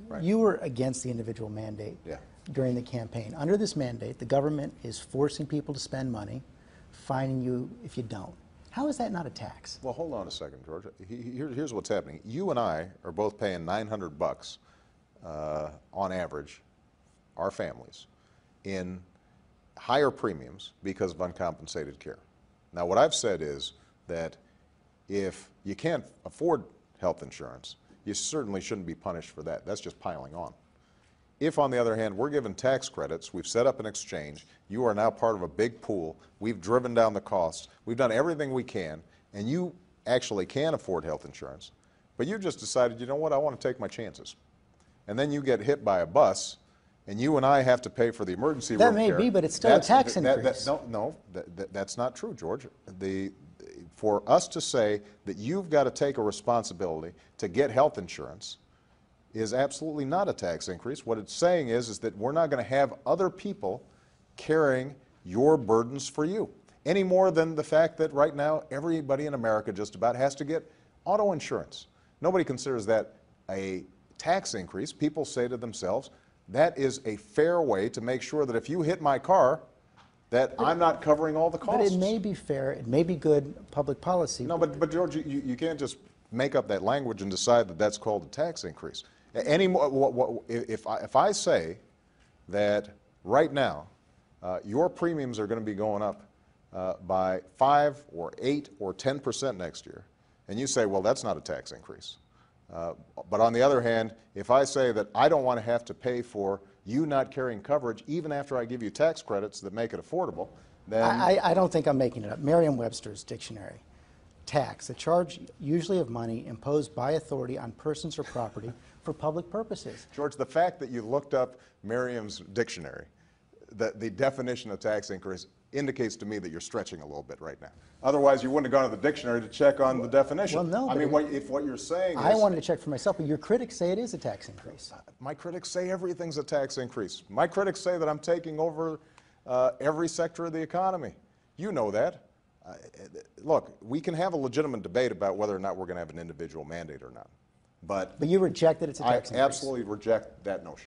Right. You were against the individual mandate during the campaign. Under this mandate, the government is forcing people to spend money, fining you if you don't. How is that not a tax? Well, hold on a second, George. Here's what's happening. You and I are both paying $900 on average, our families, in higher premiums because of uncompensated care. Now, what I've said is that if you can't afford health insurance, you certainly shouldn't be punished for that. That's just piling on. If, on the other hand, we're given tax credits, we've set up an exchange, you are now part of a big pool, we've driven down the costs, we've done everything we can, and you actually can afford health insurance, but you just decided, you know what, I want to take my chances. And then you get hit by a bus, and you and I have to pay for the emergency room care. That may be, but it's still a tax increase. That's not true, George. For us to say that you've got to take a responsibility to get health insurance is absolutely not a tax increase. What it's saying is that we're not going to have other people carrying your burdens for you, any more than the fact that right now everybody in America just about has to get auto insurance. Nobody considers that a tax increase. People say to themselves, that is a fair way to make sure that if you hit my car, that I'm not covering all the costs. But it may be fair, it may be good public policy. No, but George, you can't just make up that language and decide that that's called a tax increase. If I say that right now your premiums are going to be going up by 5 or 8 or 10% next year, and you say, well, that's not a tax increase. But on the other hand, if I say that I don't want to have to pay for you not carrying coverage even after I give you tax credits that make it affordable, then... I don't think I'm making it up. Merriam-Webster's dictionary. Tax, a charge usually of money imposed by authority on persons or property for public purposes. George, the fact that you looked up Merriam's dictionary, the definition of tax increase, indicates to me that you're stretching a little bit right now. Otherwise, you wouldn't have gone to the dictionary to check on the definition. Well, no. I mean, if what you're saying is... I wanted to check for myself, but your critics say it is a tax increase. My critics say everything's a tax increase. My critics say that I'm taking over every sector of the economy. You know that. Look, we can have a legitimate debate about whether or not we're going to have an individual mandate or not. But you reject that it's a tax increase. I absolutely reject that notion.